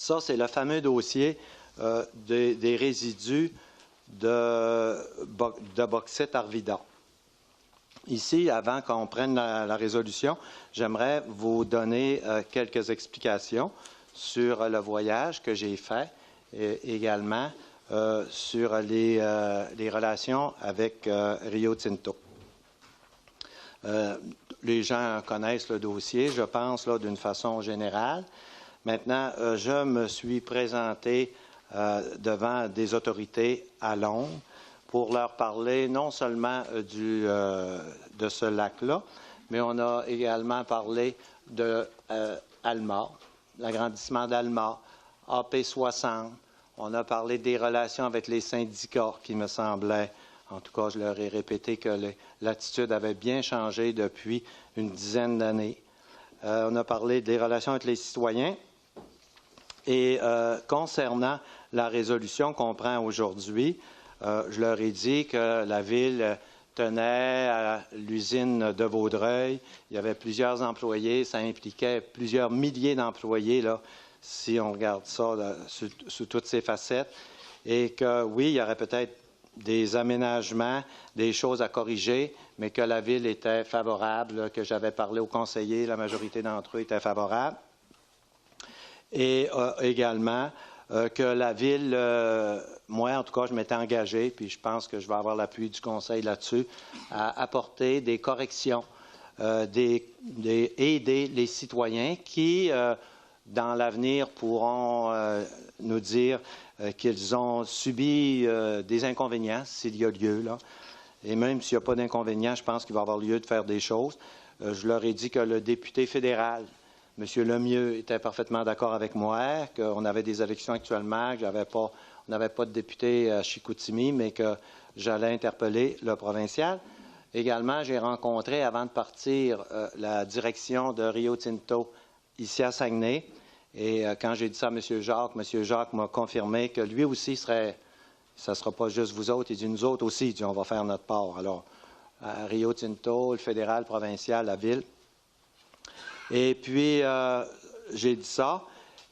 Ça, c'est le fameux dossier des résidus de bauxite Arvida. Ici, avant qu'on prenne la résolution, j'aimerais vous donner quelques explications sur le voyage que j'ai fait et également sur les relations avec Rio Tinto. Les gens connaissent le dossier, je pense, d'une façon générale. Maintenant, je me suis présenté devant des autorités à Londres pour leur parler non seulement de ce lac-là, mais on a également parlé de Alma, l'agrandissement d'Alma, AP60. On a parlé des relations avec les syndicats qui me semblaient, en tout cas je leur ai répété que l'attitude avait bien changé depuis une dizaine d'années. On a parlé des relations avec les citoyens. Et concernant la résolution qu'on prend aujourd'hui, je leur ai dit que la Ville tenait à l'usine de Vaudreuil. Il y avait plusieurs employés, ça impliquait plusieurs milliers d'employés, là, si on regarde ça là, sous toutes ses facettes. Et que oui, il y aurait peut-être des aménagements, des choses à corriger, mais que la Ville était favorable, là, que j'avais parlé aux conseillers, la majorité d'entre eux étaient favorables. Et également que la Ville, moi en tout cas, je m'étais engagé, puis je pense que je vais avoir l'appui du Conseil là-dessus, à apporter des corrections, aider les citoyens qui, dans l'avenir, pourront nous dire qu'ils ont subi des inconvénients, s'il y a lieu, là. Et même s'il n'y a pas d'inconvénients, je pense qu'il va y avoir lieu de faire des choses. Je leur ai dit que le député fédéral, M. Lemieux était parfaitement d'accord avec moi, qu'on avait des élections actuellement, on n'avait pas de député à Chicoutimi, mais que j'allais interpeller le provincial. Également, j'ai rencontré, avant de partir, la direction de Rio Tinto ici à Saguenay. Et quand j'ai dit ça à M. Jacques m'a confirmé que lui aussi serait, ça ne sera pas juste vous autres, il dit nous autres aussi, il dit on va faire notre part. Alors, à Rio Tinto, le fédéral, le provincial, la Ville. Et puis, j'ai dit ça.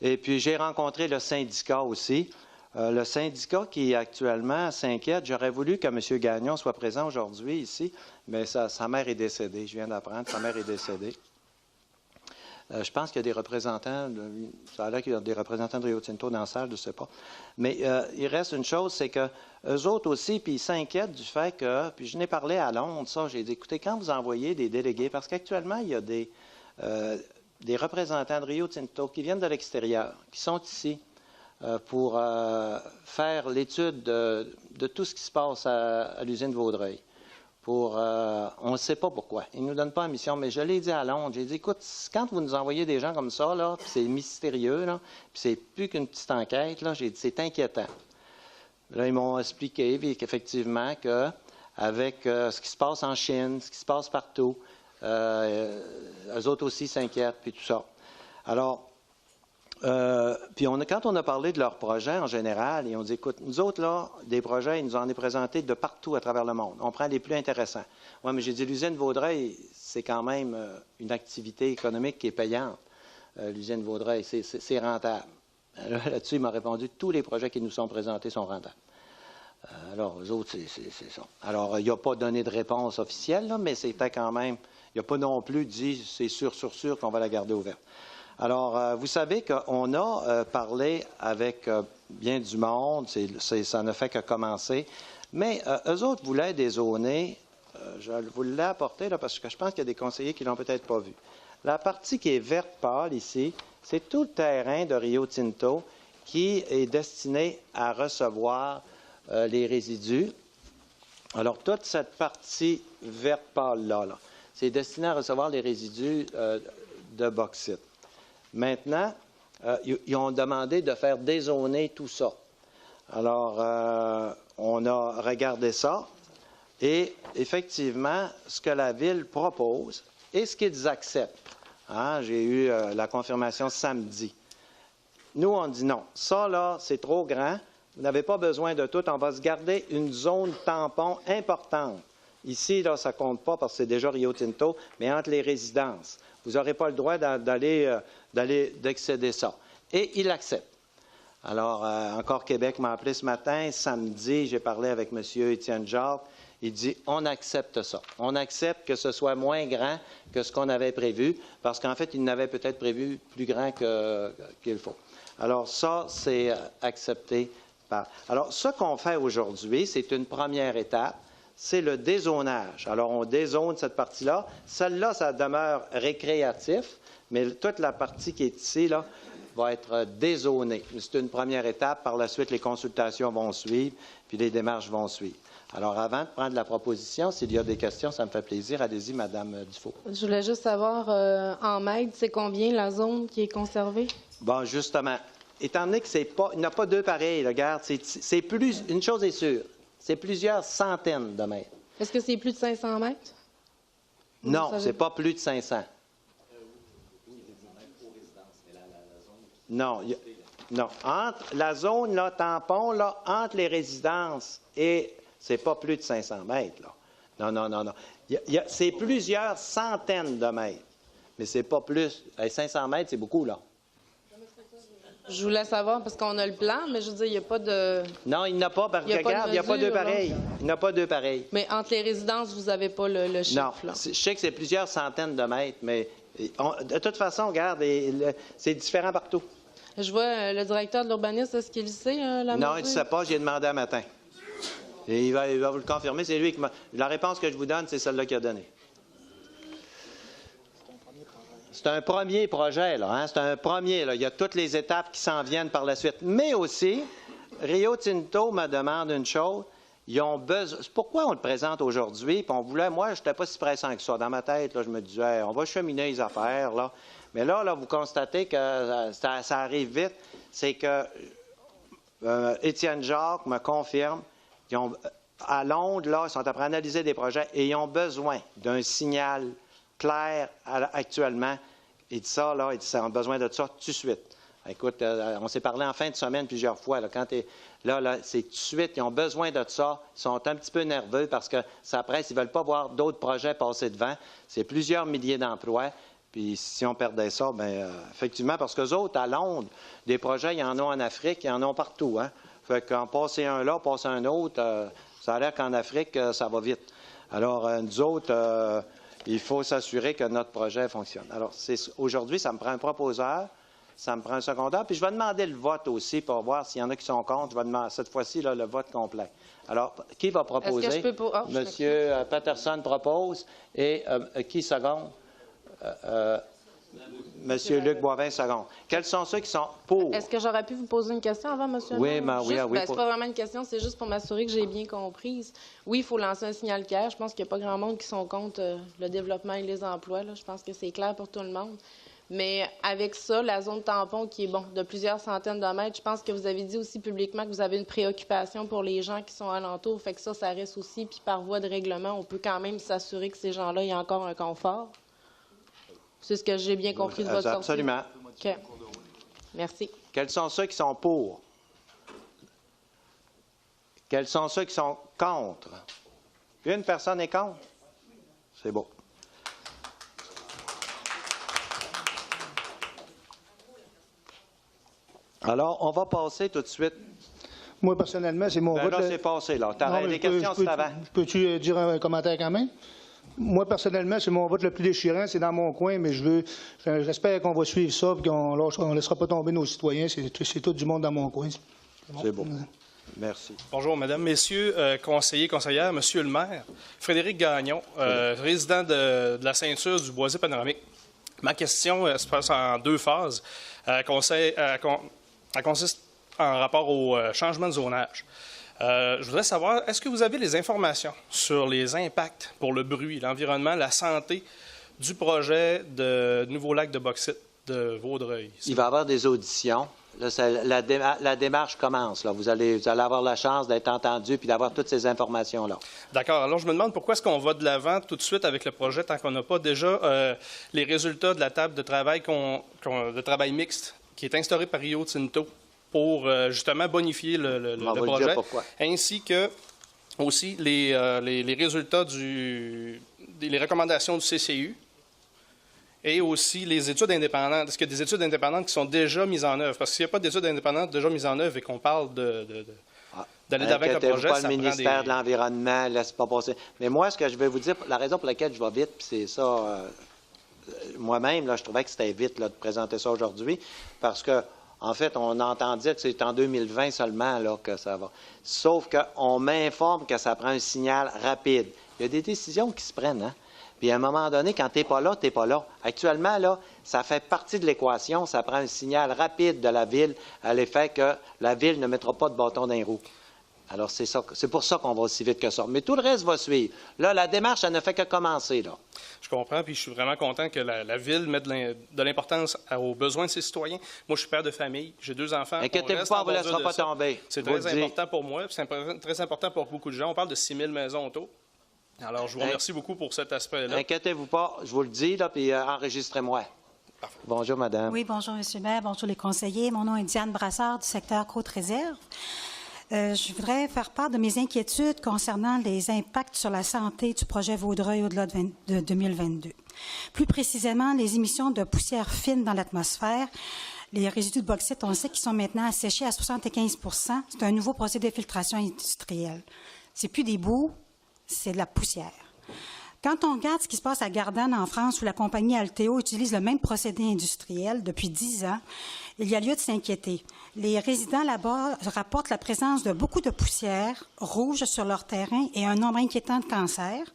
Et puis, j'ai rencontré le syndicat aussi. Le syndicat qui actuellement s'inquiète. J'aurais voulu que M. Gagnon soit présent aujourd'hui ici, mais sa mère est décédée. Je viens d'apprendre, sa mère est décédée. Je pense qu'il y a des représentants, ça a l'air qu'il y a des représentants de Rio Tinto dans la salle, je ne sais pas. Mais il reste une chose, c'est qu'eux autres aussi, puis ils s'inquiètent du fait que, puis je n'ai parlé à Londres, ça, j'ai dit, écoutez, quand vous envoyez des délégués, parce qu'actuellement, il y a des représentants de Rio Tinto qui viennent de l'extérieur, qui sont ici pour faire l'étude de tout ce qui se passe à l'usine de Vaudreuil. On ne sait pas pourquoi. Ils ne nous donnent pas la mission, mais je l'ai dit à Londres. J'ai dit, écoute, quand vous nous envoyez des gens comme ça, là, puis c'est mystérieux, là, puis c'est plus qu'une petite enquête, là, j'ai dit, c'est inquiétant. Là, ils m'ont expliqué qu'effectivement, avec ce qui se passe en Chine, ce qui se passe partout, eux autres aussi s'inquiètent, puis tout ça. Alors, puis quand on a parlé de leurs projets en général, ils ont dit, écoute, nous autres, là, des projets, ils nous en ont présentés de partout à travers le monde. On prend les plus intéressants. Oui, mais j'ai dit, l'usine Vaudreuil, c'est quand même une activité économique qui est payante. L'usine Vaudreuil, c'est rentable. Là-dessus, il m'a répondu, tous les projets qui nous sont présentés sont rentables. Alors, eux autres, c'est ça. Alors, il n'a pas donné de réponse officielle, là, mais c'était quand même, il n'a pas non plus dit, c'est sûr qu'on va la garder ouverte. Alors, vous savez qu'on a parlé avec bien du monde, ça ne fait que commencer, mais eux autres voulaient dézoner, je vous l'ai apporté là, parce que je pense qu'il y a des conseillers qui ne l'ont peut-être pas vu. La partie qui est verte pâle ici, c'est tout le terrain de Rio Tinto qui est destiné à recevoir les résidus. Alors, toute cette partie verte pâle-là, c'est destiné à recevoir les résidus de bauxite. Maintenant, ils ont demandé de faire dézoner tout ça. Alors, on a regardé ça et effectivement, ce que la Ville propose et ce qu'ils acceptent. Hein, j'ai eu la confirmation samedi. Nous, on dit non. Ça, là, c'est trop grand. Vous n'avez pas besoin de tout. On va se garder une zone tampon importante. Ici, là, ça ne compte pas parce que c'est déjà Rio Tinto, mais entre les résidences. Vous n'aurez pas le droit d'excéder ça. Et il accepte. Alors, encore Québec m'a appelé ce matin. Samedi, j'ai parlé avec M. Étienne Jacques. Il dit, on accepte ça. On accepte que ce soit moins grand que ce qu'on avait prévu, parce qu'en fait, il n'avait peut-être prévu plus grand qu'il faut. Alors, ça, c'est accepté par... Alors, ce qu'on fait aujourd'hui, c'est une première étape, c'est le dézonage. Alors, on dézone cette partie-là. Celle-là, ça demeure récréatif, mais toute la partie qui est ici, là, va être dézonée. C'est une première étape. Par la suite, les consultations vont suivre, puis les démarches vont suivre. Alors, avant de prendre la proposition, s'il y a des questions, ça me fait plaisir. Allez-y, Mme Dufault. Je voulais juste savoir, en mètres, c'est combien la zone qui est conservée? Bon, justement, étant donné que il n'y a pas deux pareils, regarde, c'est plus, une chose est sûre, c'est plusieurs centaines de mètres. Est-ce que c'est plus de 500 mètres? Non, c'est pas plus de 500. Non, non. Entre la zone, là, tampon, là, entre les résidences et... C'est pas plus de 500 mètres, là. Non, non, non, non. C'est plusieurs centaines de mètres, mais c'est pas plus. 500 mètres, c'est beaucoup, là. Je voulais savoir, parce qu'on a le plan, mais je veux dire, il n'y a pas de... Non, il n'y en a pas. Regarde, il n'y a pas deux pareils. Il n'y en a pas deux pareils. Mais entre les résidences, vous n'avez pas le chiffre, non, là? Je sais que c'est plusieurs centaines de mètres, mais de toute façon, regarde, c'est différent partout. Je vois le directeur de l'urbanisme, est-ce qu'il sait, la mesure? Non, il ne sait pas. J'ai demandé un matin. Et il va vous le confirmer. C'est lui qui m'a... La réponse que je vous donne, c'est celle-là qu'il a donnée. C'est un premier projet, là. Hein? C'est un premier, là. Il y a toutes les étapes qui s'en viennent par la suite. Mais aussi, Rio Tinto me demande une chose. Ils ont besoin... Pourquoi on le présente aujourd'hui? Puis on voulait... Moi, je n'étais pas si pressant que ça. Dans ma tête, là, je me disais, on va cheminer les affaires, là. Mais là, vous constatez que ça arrive vite. C'est que Étienne Jacques me confirme. À Londres, là, ils sont en train d'analyser des projets et ils ont besoin d'un signal clair actuellement. Il dit ça, là, ils ont besoin de ça tout de suite. Écoute, on s'est parlé en fin de semaine plusieurs fois. Là, là, c'est tout de suite, ils ont besoin de ça. Ils sont un petit peu nerveux parce que ça presse, ils ne veulent pas voir d'autres projets passer devant. C'est plusieurs milliers d'emplois. Puis si on perdait ça, bien, effectivement, parce qu'eux autres, à Londres, des projets, il y en a en Afrique, il y en a partout, hein. Fait qu'en passer un là, passer un autre, ça a l'air qu'en Afrique, ça va vite. Alors, nous autres, il faut s'assurer que notre projet fonctionne. Alors, aujourd'hui, ça me prend un proposeur, ça me prend un secondaire, puis je vais demander le vote aussi pour voir s'il y en a qui sont contre. Je vais demander, cette fois-ci, là, le vote complet. Alors, qui va proposer? Est-ce que je peux... Monsieur Patterson propose et qui seconde? Monsieur Luc Boivin, seconde. Quels sont ceux qui sont pour? Est-ce que j'aurais pu vous poser une question avant, monsieur? Oui, oui. C'est pas vraiment une question, c'est juste pour m'assurer que j'ai bien comprise. Oui, il faut lancer un signal clair. Je pense qu'il n'y a pas grand monde qui sont contre le développement et les emplois, là. Je pense que c'est clair pour tout le monde. Mais avec ça, la zone tampon qui est, de plusieurs centaines de mètres, je pense que vous avez dit aussi publiquement que vous avez une préoccupation pour les gens qui sont alentours. Fait que ça reste aussi. Puis par voie de règlement, on peut quand même s'assurer que ces gens-là aient encore un confort. C'est ce que j'ai bien compris de votre sortie. Absolument. OK. Merci. Quels sont ceux qui sont pour? Quels sont ceux qui sont contre? Une personne est contre? C'est beau. Alors, on va passer tout de suite. Moi, personnellement, c'est mon vote. Là, c'est passé, là. Les questions, c'est avant. Peux-tu dire un commentaire quand même? Moi, personnellement, c'est mon vote le plus déchirant. C'est dans mon coin, mais j'espère qu'on va suivre ça et qu'on ne laissera pas tomber nos citoyens. C'est tout du monde dans mon coin. C'est beau. Merci. Bonjour, Mesdames, Messieurs, conseillers, conseillères, Monsieur le maire, Frédéric Gagnon, résident de la ceinture du Boisé panoramique. Ma question se passe en deux phases. Elle consiste en rapport au changement de zonage. Je voudrais savoir, est-ce que vous avez les informations sur les impacts pour le bruit, l'environnement, la santé du projet de nouveau lac de bauxite de Vaudreuil? Il va y avoir des auditions. Là, la démarche commence. Là. Vous allez avoir la chance d'être entendu puis d'avoir toutes ces informations-là. D'accord. Alors, je me demande pourquoi est-ce qu'on va de l'avant tout de suite avec le projet tant qu'on n'a pas déjà les résultats de la table de travail, de travail mixte qui est instaurée par Rio Tinto pour justement bonifier le projet, ainsi que aussi les résultats les recommandations du CCU Et aussi les études indépendantes. Est-ce qu'il y a des études indépendantes qui sont déjà mises en œuvre? Parce que s'il n'y a pas d'études indépendantes déjà mises en œuvre et qu'on parle d'aller d'avant avec le projet, pas ça le prend ministère de l'Environnement, laisse pas passer. Mais moi, ce que je vais vous dire, la raison pour laquelle je vais vite, puis c'est ça, moi-même, là, je trouvais que c'était vite là, de présenter ça aujourd'hui, parce que, en fait, on entend dire que c'est en 2020 seulement là, que ça va. Sauf qu'on m'informe que ça prend un signal rapide. Il y a des décisions qui se prennent, hein? Puis à un moment donné, quand tu n'es pas là, tu n'es pas là. Actuellement, là, ça fait partie de l'équation. Ça prend un signal rapide de la Ville à l'effet que la Ville ne mettra pas de bâton dans les roues. Alors, c'est pour ça qu'on va aussi vite que ça. Mais tout le reste va suivre. Là, la démarche, elle ne fait que commencer, là. Je comprends, puis je suis vraiment content que la Ville mette de l'importance aux besoins de ses citoyens. Moi, je suis père de famille, j'ai 2 enfants. Inquiétez-vous pas, on ne vous laissera pas tomber. C'est très important pour moi, puis c'est très important pour beaucoup de gens. On parle de 6 000 maisons autour. Alors, je vous remercie beaucoup pour cet aspect-là. Inquiétez-vous pas, je vous le dis, là, puis enregistrez-moi. Parfait. Bonjour, madame. Oui, bonjour, M. le maire. Bonjour, les conseillers. Mon nom est Diane Brassard du secteur Côte-Réserve. Je voudrais faire part de mes inquiétudes concernant les impacts sur la santé du projet Vaudreuil au-delà de 2022. Plus précisément, les émissions de poussière fine dans l'atmosphère. Les résidus de bauxite, on le sait, qui sont maintenant asséchés à 75 %. C'est un nouveau procédé de filtration industrielle. C'est plus des boues, c'est de la poussière. Quand on regarde ce qui se passe à Gardanne, en France, où la compagnie Alteo utilise le même procédé industriel depuis 10 ans, il y a lieu de s'inquiéter. Les résidents là-bas rapportent la présence de beaucoup de poussière rouge sur leur terrain et un nombre inquiétant de cancers.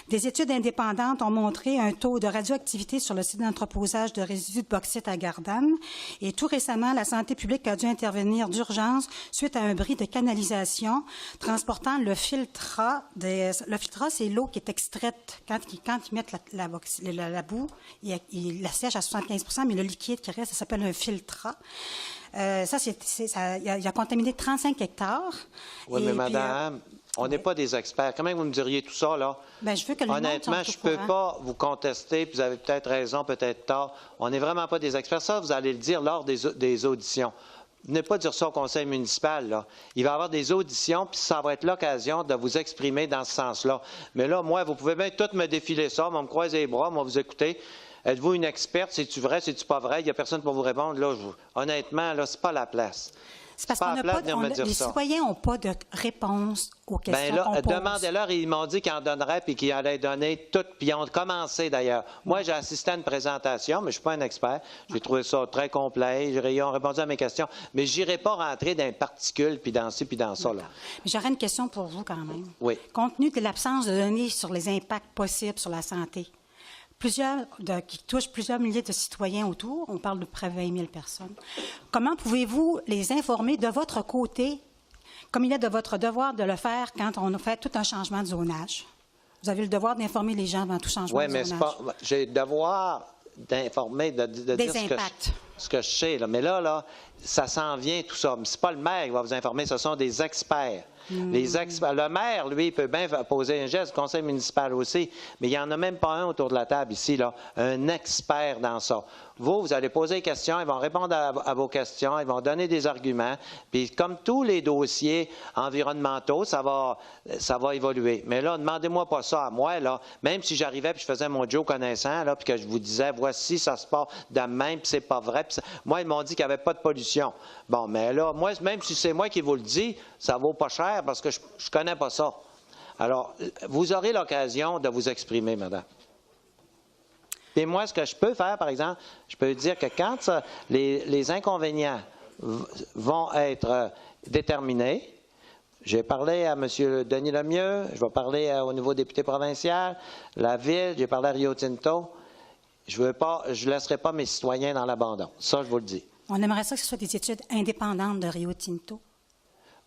Des études indépendantes ont montré un taux de radioactivité sur le site d'entreposage de résidus de bauxite à Gardanne. Et tout récemment, la santé publique a dû intervenir d'urgence suite à un bris de canalisation transportant le filtrat. Le filtrat, c'est l'eau qui est extraite. Quand ils mettent la boue, ils la sèchent à 75 %, mais le liquide qui reste, ça s'appelle un filtrat. Il a contaminé 35 hectares. Oui, mais madame, on n'est pas des experts. Comment vous me diriez tout ça, là? Bien, je veux que le monde honnêtement, je ne peux pas vous contester, puis vous avez peut-être raison, peut-être tort. On n'est vraiment pas des experts. Ça, vous allez le dire lors des auditions. Venez pas dire ça au conseil municipal, là. Il va y avoir des auditions, puis ça va être l'occasion de vous exprimer dans ce sens-là. Mais là, moi, vous pouvez bien tout me défiler ça, me croiser les bras, moi, vous écouter. Êtes-vous une experte? C'est-tu vrai? C'est-tu pas vrai? Il n'y a personne pour vous répondre. Là, honnêtement, là, c'est pas la place. C'est parce que les citoyens n'ont pas de réponse aux questions qu'on pose. Demandez-leur, ils m'ont dit qu'ils en donneraient puis qu'ils allaient donner tout. Puis ils ont commencé d'ailleurs. Moi, j'ai assisté à une présentation, mais je ne suis pas un expert. J'ai trouvé ça très complet. Ils ont répondu à mes questions. Mais je n'irai pas rentrer dans les particules, puis dans ci, puis dans ça. Là. Mais j'aurais une question pour vous quand même. Oui. Compte tenu de l'absence de données sur les impacts possibles sur la santé, qui touchent plusieurs milliers de citoyens autour, on parle de près de 20 000 personnes. Comment pouvez-vous les informer de votre côté, comme il est de votre devoir de le faire quand on a fait tout un changement de zonage? Vous avez le devoir d'informer les gens avant tout changement de zonage. Oui, mais j'ai le devoir d'informer, de dire ce que je sais. Là. Mais là, ça s'en vient tout ça. Ce n'est pas le maire qui va vous informer, ce sont des experts. Les experts. Le maire, lui, il peut bien poser un geste, le conseil municipal aussi, mais il n'y en a même pas un autour de la table ici, là, un expert dans ça. Vous allez poser des questions, ils vont répondre à vos questions, ils vont donner des arguments, puis comme tous les dossiers environnementaux, ça va évoluer. Mais là, demandez-moi pas ça à moi, là, même si j'arrivais puis je faisais mon Joe connaissant, là, puis que je vous disais, voici, ça se passe de même, puis c'est pas vrai. Puis moi, ils m'ont dit qu'il n'y avait pas de pollution. Bon, mais là, moi, même si c'est moi qui vous le dis, ça vaut pas cher parce que je connais pas ça. Alors, vous aurez l'occasion de vous exprimer, madame. Et moi, ce que je peux faire, par exemple, je peux dire que quand les inconvénients vont être déterminés, j'ai parlé à M. Denis Lemieux, je vais parler au niveau député provincial, la Ville, j'ai parlé à Rio Tinto. Je ne laisserai pas mes citoyens dans l'abandon. Ça, je vous le dis. On aimerait ça que ce soit des études indépendantes de Rio Tinto.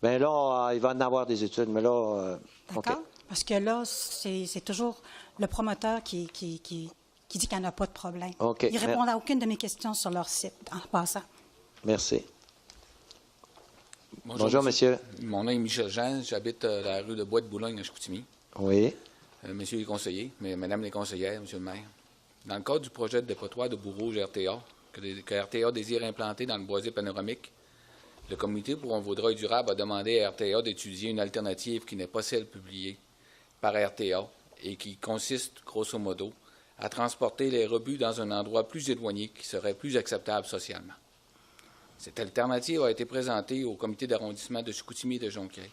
Bien là, il va en avoir des études, mais là... D'accord. Okay. Parce que là, c'est toujours le promoteur qui dit qu'il n'y en a pas de problème. Okay. Ils répondent à aucune de mes questions sur leur site, en passant. Merci. Bonjour, monsieur. Mon nom est Michel Jean. J'habite la rue de Bois-de-Boulogne, à Chicoutimi. Oui. Monsieur les conseillers, madame les conseillères, monsieur le maire. Dans le cadre du projet de dépotoir de Bourrouge RTA, que RTA désire implanter dans le boisé panoramique, le comité pour un Vaudreuil durable a demandé à RTA d'étudier une alternative qui n'est pas celle publiée par RTA et qui consiste, grosso modo, à transporter les rebuts dans un endroit plus éloigné qui serait plus acceptable socialement. Cette alternative a été présentée au comité d'arrondissement de Chicoutimi et de Jonquière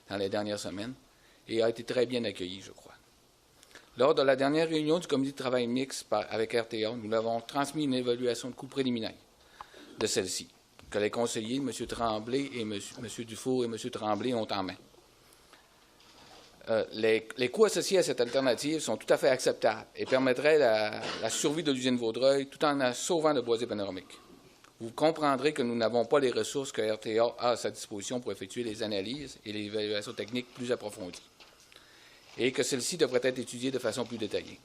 dans les dernières semaines et a été très bien accueillie, je crois. Lors de la dernière réunion du comité de travail mixte avec RTA, nous avons transmis une évaluation de coûts préliminaire de celle-ci, que les conseillers, M. Tremblay et M. Dufour et M. Tremblay ont en main. Les coûts associés à cette alternative sont tout à fait acceptables et permettraient la survie de l'usine Vaudreuil tout en sauvant le boisier panoramique. Vous comprendrez que nous n'avons pas les ressources que RTA a à sa disposition pour effectuer les analyses et les évaluations techniques plus approfondies, et que celles-ci devraient être étudiées de façon plus détaillée.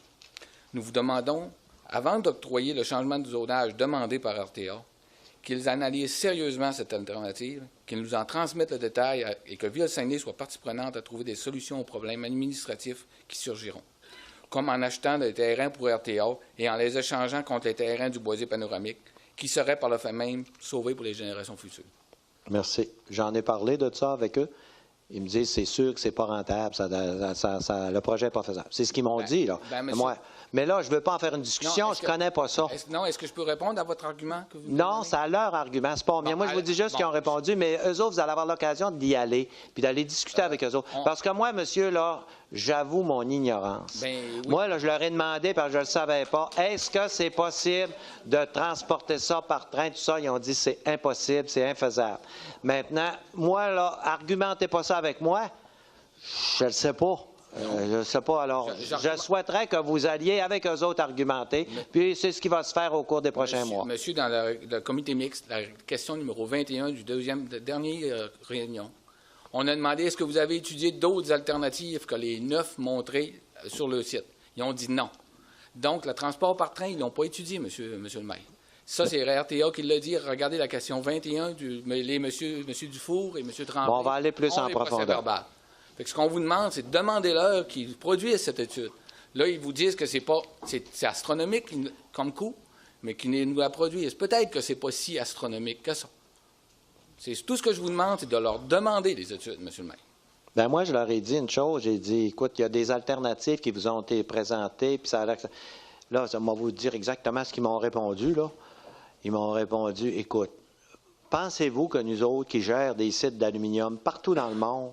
Nous vous demandons, avant d'octroyer le changement de zonage demandé par RTA, qu'ils analysent sérieusement cette alternative, qu'ils nous en transmettent le détail et que Ville-Saguenay soit partie prenante à trouver des solutions aux problèmes administratifs qui surgiront, comme en achetant des terrains pour RTA et en les échangeant contre les terrains du boisier panoramique, qui seraient par le fait même sauvés pour les générations futures. Merci. J'en ai parlé de ça avec eux. Ils me disent, c'est sûr que c'est pas rentable, le projet n'est pas faisable. C'est ce qu'ils m'ont dit, là. Mais là, je ne veux pas en faire une discussion, je ne connais pas ça. Est-ce que je peux répondre à votre argument? Non, c'est à leur argument, c'est pas bien. Moi, je vous dis juste qu'ils ont répondu, mais eux autres, vous allez avoir l'occasion d'y aller, puis d'aller discuter avec eux autres. Parce que moi, monsieur, là, j'avoue mon ignorance. Oui. Moi, là, je leur ai demandé, parce que je ne le savais pas, est-ce que c'est possible de transporter ça par train, tout ça? Ils ont dit, c'est impossible, c'est infaisable. Maintenant, moi, là, argumentez pas ça avec moi, je ne le sais pas. Je ne sais pas. Alors, je souhaiterais que vous alliez avec eux autres argumenter, puis c'est ce qui va se faire au cours des prochains mois. Monsieur, dans le comité mixte, la question numéro 21 du dernière réunion, on a demandé est-ce que vous avez étudié d'autres alternatives que les 9 montrées sur le site. Ils ont dit non. Donc, le transport par train, ils ne l'ont pas étudié, monsieur le maire. Ça, c'est RTA qui l'a dit. Regardez la question 21, monsieur Dufour et M. Tremblay. Bon, on va aller plus en profondeur. Ce qu'on vous demande, c'est de demander-leur qu'ils produisent cette étude. Là, ils vous disent que c'est astronomique comme coût, mais qu'ils nous la produisent. Peut-être que ce n'est pas si astronomique que ça. C'est tout ce que je vous demande, c'est de leur demander les études, M. le maire. Bien, moi, je leur ai dit une chose. J'ai dit, écoute, il y a des alternatives qui vous ont été présentées, puis ça a l'air que... Là, ça va vous dire exactement ce qu'ils m'ont répondu, là. Ils m'ont répondu, écoute, pensez-vous que nous autres qui gèrent des sites d'aluminium partout dans le monde,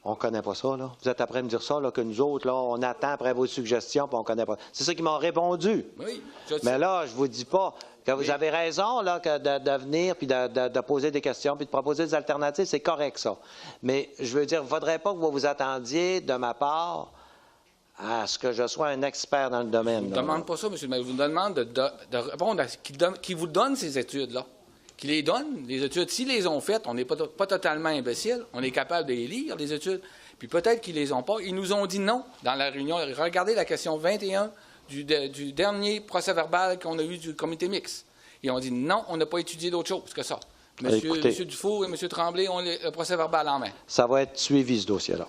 on ne connaît pas ça, là? Vous êtes après me dire ça, là, que nous autres, là, on attend après vos suggestions, puis on ne connaît pas. C'est ça qu'ils m'ont répondu. Oui. Mais là, je ne vous dis pas que vous avez raison, là, de venir, puis de poser des questions, puis de proposer des alternatives, c'est correct, ça. Mais je veux dire, il ne faudrait pas que vous vous attendiez, de ma part, à ce que je sois un expert dans le domaine. Je ne vous demande pas ça, M. le maire. Je vous demande de répondre à qui vous donne ces études-là. Qui les donnent, les études. S'ils les ont faites, on n'est pas totalement imbécile. On est capable de les lire, les études. Puis peut-être qu'ils ne les ont pas. Ils nous ont dit non dans la réunion. Regardez la question 21 du dernier procès-verbal qu'on a eu du comité mixte. Ils ont dit non, on n'a pas étudié d'autre chose que ça. Monsieur Dufour et M. Tremblay ont le procès-verbal en main. Ça va être suivi, ce dossier-là.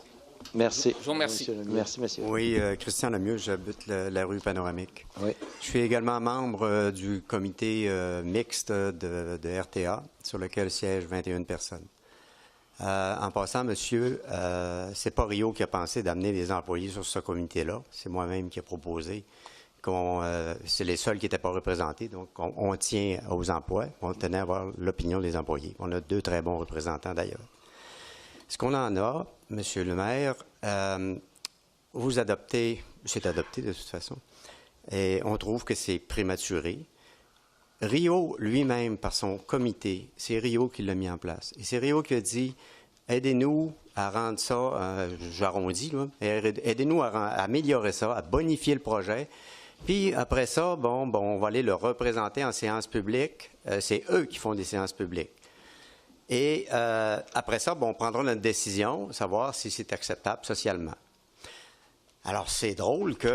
Merci. Je vous remercie. Merci, monsieur. Oui, Christian Lemieux, j'habite la rue Panoramique. Oui. Je suis également membre du comité mixte de RTA, sur lequel siègent 21 personnes. En passant, monsieur, c'est pas Rio qui a pensé d'amener des employés sur ce comité-là. C'est moi-même qui ai proposé. C'est les seuls qui n'étaient pas représentés. Donc, on tient aux emplois. On tenait à avoir l'opinion des employés. On a 2 très bons représentants, d'ailleurs. Ce qu'on en a, Monsieur le maire, vous adoptez, c'est adopté de toute façon, et on trouve que c'est prématuré. Rio lui-même, par son comité, c'est Rio qui l'a mis en place. Et c'est Rio qui a dit, aidez-nous à rendre ça, j'arrondis, là, aidez-nous à améliorer ça, à bonifier le projet. Puis après ça, on va aller le représenter en séance publique. C'est eux qui font des séances publiques. Et après ça, on prendra notre décision, savoir si c'est acceptable socialement. Alors, c'est drôle qu'il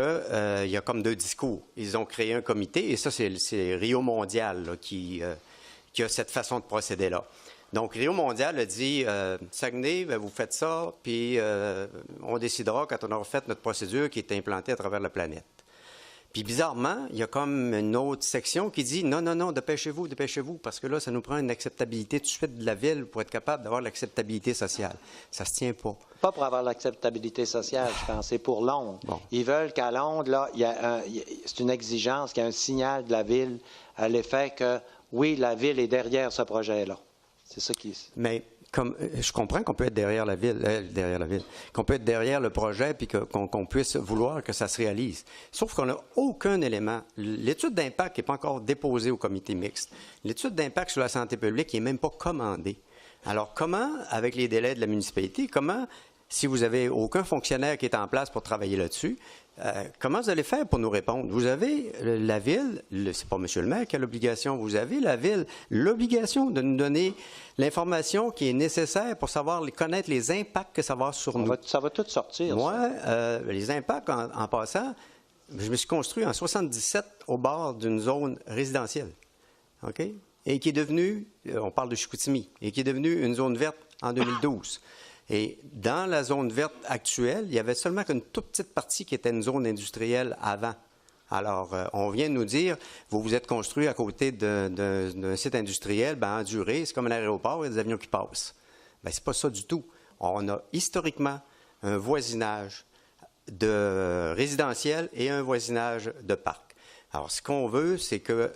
y a comme 2 discours. Ils ont créé un comité, et ça, c'est Rio Mondial là, qui a cette façon de procéder-là. Donc, Rio Mondial a dit, Saguenay, vous faites ça, puis on décidera quand on aura fait notre procédure qui est implantée à travers la planète. Puis bizarrement, il y a comme une autre section qui dit non, non, non, dépêchez-vous, dépêchez-vous, parce que là, ça nous prend une acceptabilité tout de suite de la ville pour être capable d'avoir l'acceptabilité sociale. Ça se tient pas. Pas pour avoir l'acceptabilité sociale, je pense, c'est pour Londres. Bon. Ils veulent qu'à Londres, là, c'est une exigence, qu'il y a un signal de la ville à l'effet que, oui, la ville est derrière ce projet-là. C'est ça qui... Mais je comprends qu'on peut être derrière la ville, qu'on peut être derrière le projet puis qu'on puisse vouloir que ça se réalise. Sauf qu'on n'a aucun élément. L'étude d'impact n'est pas encore déposée au comité mixte. L'étude d'impact sur la santé publique n'est même pas commandée. Alors, comment, avec les délais de la municipalité, si vous n'avez aucun fonctionnaire qui est en place pour travailler là-dessus, comment vous allez faire pour nous répondre? Vous avez la ville, c'est pas M. le maire qui a l'obligation, vous avez la ville l'obligation de nous donner l'information qui est nécessaire pour connaître les impacts que ça va avoir sur nous. Ça va tout sortir. Moi, les impacts, en passant, je me suis construit en 1977 au bord d'une zone résidentielle, OK? Et qui est devenue, on parle de Chicoutimi, et qui est devenue une zone verte en 2012. Et dans la zone verte actuelle, il y avait seulement qu'une toute petite partie qui était une zone industrielle avant. Alors, on vient de nous dire, vous vous êtes construit à côté d'un site industriel, en durée, c'est comme un aéroport, il y a des avions qui passent. Bien, c'est pas ça du tout. On a historiquement un voisinage de résidentiel et un voisinage de parc. Alors, ce qu'on veut, c'est que...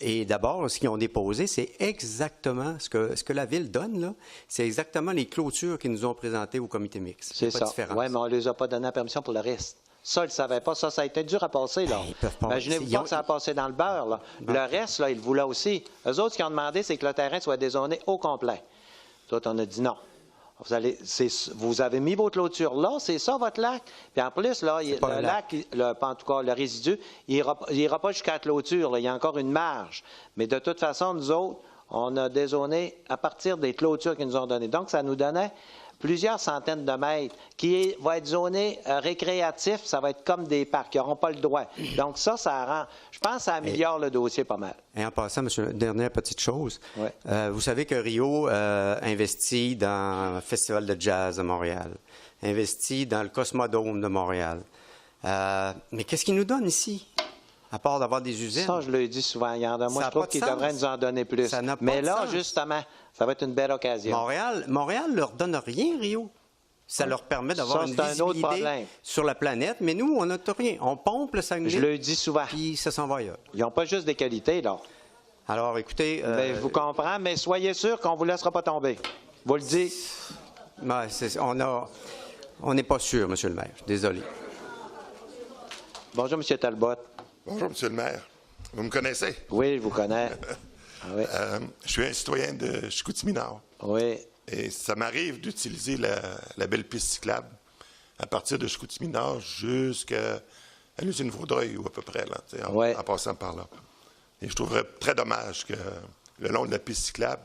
Et d'abord, ce qu'ils ont déposé, c'est exactement ce que la Ville donne, là. C'est exactement les clôtures qu'ils nous ont présentées au comité mixte. C'est ça. Oui, mais on ne les a pas donné la permission pour le reste. Ça, ils ne savaient pas. Ça a été dur à passer, là. Imaginez-vous pas que ça a passé dans le beurre, là. Le reste, là, ils le voulaient aussi. Eux autres, ce qu'ils ont demandé, c'est que le terrain soit dézoné au complet. Toi, on a dit non. Vous avez mis vos clôtures là, c'est ça votre lac. Puis en plus, là, le lac, en tout cas, le résidu, il n'ira pas jusqu'à la clôture. Là. Il y a encore une marge. Mais de toute façon, nous autres, on a dézoné à partir des clôtures qu'ils nous ont données. Donc, ça nous donnait plusieurs centaines de mètres qui va être zoné récréatif. Ça va être comme des parcs. Ils n'auront pas le droit. Donc, ça rend... Je pense que ça améliore le dossier pas mal. Et en passant, monsieur, dernière petite chose. Oui. Vous savez que Rio investit dans le Festival de jazz de Montréal, investit dans le Cosmodome de Montréal. Mais qu'est-ce qu'ils nous donnent ici, à part d'avoir des usines? Ça, je le dis souvent. Moi, je trouve qu'ils devraient nous en donner plus. Ça n'a pas Mais de là, sens. justement, ça va être une belle occasion. Montréal ne leur donne rien, Rio. Ça leur permet d'avoir une visibilité sur la planète, mais nous, on n'a rien. On pompe le Saguenay. Je le dis souvent. Puis ça s'en va ailleurs. Ils n'ont pas juste des qualités, là. Alors, écoutez... je vous comprends, mais soyez sûr qu'on ne vous laissera pas tomber. Vous le dites. On n'est pas sûr, monsieur le maire. Désolé. Bonjour, M. Talbot. Bonjour, M. le maire. Vous me connaissez? Oui, je vous connais. Oui. Je suis un citoyen de Chicoutimi-Nord. Oui. Et ça m'arrive d'utiliser la belle piste cyclable à partir de Chicoutimi-Nord jusqu'à l'usine Vaudreuil, ou à peu près, là, en passant par là. Et je trouverais très dommage que le long de la piste cyclable,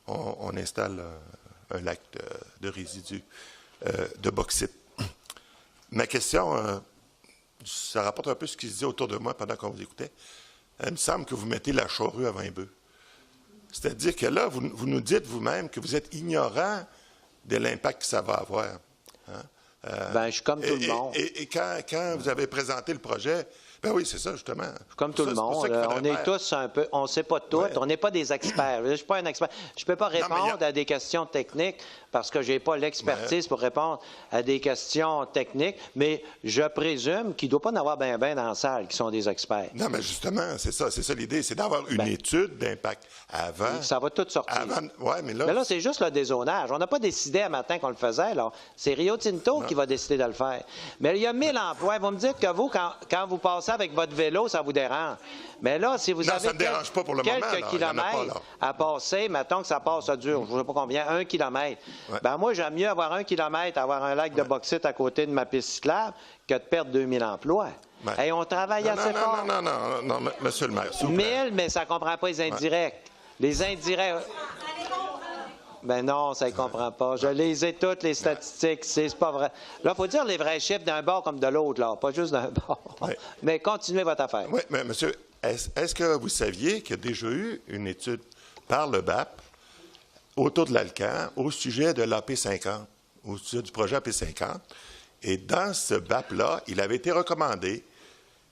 on installe un lac de résidus de bauxite. Ma question, ça rapporte un peu ce qui se disait autour de moi pendant qu'on vous écoutait. Il me semble que vous mettez la charrue avant les bœufs. C'est-à-dire que là, vous nous dites vous-même que vous êtes ignorant de l'impact que ça va avoir. Hein? Je suis comme tout le monde. Et quand vous avez présenté le projet, ben oui, c'est ça, justement. Comme tout le monde. On est tous un peu... On ne sait pas tout. Ouais. On n'est pas des experts. Je ne suis pas un expert. Je ne peux pas répondre à des questions techniques parce que je n'ai pas l'expertise pour répondre à des questions techniques, mais je présume qu'il ne doit pas en avoir bien dans la salle qui sont des experts. Non, mais justement, c'est ça l'idée, c'est d'avoir une étude d'impact avant. Ça va tout sortir. Mais là, c'est juste le dézonage. On n'a pas décidé un matin qu'on le faisait. C'est Rio Tinto qui va décider de le faire. Mais il y a 1000 emplois. Vous me dites que vous, quand vous passez avec votre vélo, ça vous dérange. Mais là, si vous avez quelques kilomètres à passer, mettons que ça passe, ça dure, je ne sais pas combien, 1 kilomètre. Ouais. Ben moi, j'aime mieux avoir 1 kilomètre, avoir un lac de bauxite à côté de ma piste cyclable que de perdre 2000 emplois. Ouais. Et on travaille assez fort. Non, monsieur le maire. 1000, mais ça ne comprend pas les indirects. Les indirects... Ben non, ça ne comprend pas. Je les ai toutes, les statistiques. C'est pas vrai. Là, il faut dire les vrais chiffres d'un bord comme de l'autre, là, pas juste d'un bord. Ouais. Mais continuez votre affaire. Oui, mais monsieur, est-ce que vous saviez qu'il y a déjà eu une étude par le BAP autour de l'Alcan au sujet de l'AP50, au sujet du projet AP50? Et dans ce BAP-là, il avait été recommandé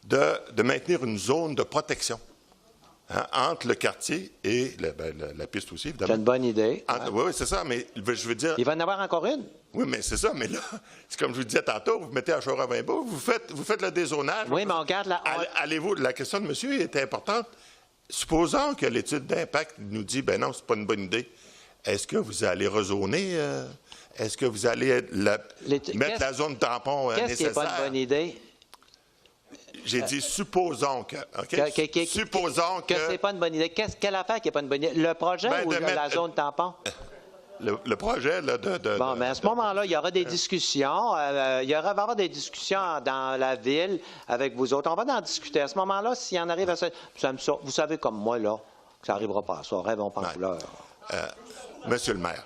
de maintenir une zone de protection entre le quartier et la piste aussi, évidemment. C'est une bonne idée. Oui, c'est ça, mais je veux dire... Il va en avoir encore une. Oui, mais c'est ça, mais là, c'est comme je vous disais tantôt, vous mettez à Chauravimbault, vous faites le dézonage. Oui, mais on garde la... Allez-vous, la question de monsieur est importante. Supposons que l'étude d'impact nous dit, ben non, c'est pas une bonne idée. Est-ce que vous allez rezoner? Est-ce que vous allez mettre la zone tampon nécessaire? Qu'est-ce qui n'est pas une bonne idée? J'ai dit supposons que. OK? Supposons que. C'est pas une bonne idée. Quelle affaire qui n'est pas une bonne idée? Le projet ou la zone tampon? Le projet là, Bon, mais à ce moment-là, il y aura des discussions. Il va y avoir des discussions dans la ville avec vous autres. On va en discuter. À ce moment-là, s'il y en arrive à ça, vous savez comme moi, là, que ça n'arrivera pas à ça. Rêvons pas en couleur. Monsieur le maire.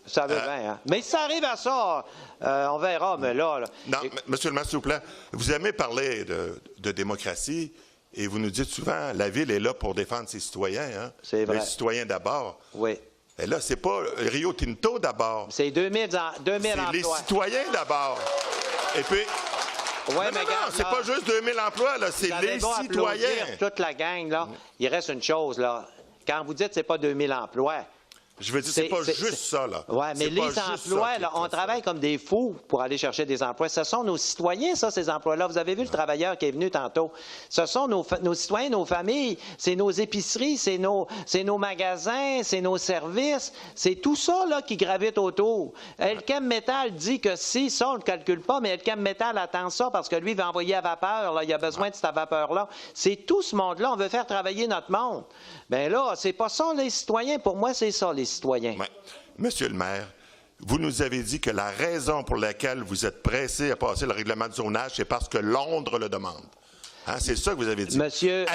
Vous savez bien, hein? Mais si ça arrive à ça, on verra, mais là... Non, monsieur le maire, s'il vous plaît, vous aimez parler de démocratie et vous nous dites souvent, la ville est là pour défendre ses citoyens, hein? C'est vrai. Les citoyens d'abord. Oui. Et là, c'est pas Rio Tinto d'abord. C'est 2000 emplois. C'est les citoyens d'abord. Et puis... Ouais, non, c'est pas juste 2000 emplois, là, c'est les citoyens. Toute la gang, là. Il reste une chose, là. Quand vous dites que c'est pas 2000 emplois... Je veux dire, c'est pas juste ça, là. Oui, mais les emplois, là, on travaille comme des fous pour aller chercher des emplois. Ce sont nos citoyens, ça, ces emplois-là. Vous avez vu le travailleur qui est venu tantôt. Ce sont nos citoyens, nos familles, c'est nos épiceries, c'est nos magasins, c'est nos services. C'est tout ça, là, qui gravite autour. Elkem Metal dit que si, ça, on ne le calcule pas, mais Elkem Metal attend ça parce que lui, il va envoyer à vapeur, là. Il a besoin de cette vapeur-là. C'est tout ce monde-là. On veut faire travailler notre monde. Bien là, c'est pas ça, les citoyens. Pour moi, c'est ça, les citoyens. Ouais. Monsieur le maire, vous nous avez dit que la raison pour laquelle vous êtes pressé à passer le règlement de zonage, c'est parce que Londres le demande. Hein, c'est ça que vous avez dit. Monsieur...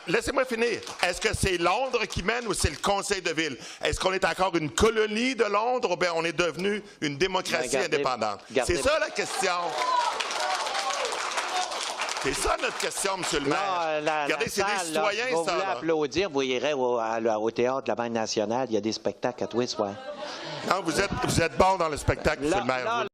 Laissez-moi finir. Est-ce que c'est Londres qui mène ou c'est le conseil de ville? Est-ce qu'on est encore une colonie de Londres ou bien on est devenu une démocratie indépendante? C'est ça la question. C'est ça notre question, M. le maire. Regardez, c'est des citoyens, là, ça. Vous voulez applaudir, vous irez au théâtre de la Banque nationale, il y a des spectacles à tous les soirs. Non, vous êtes bon dans le spectacle, M. le maire.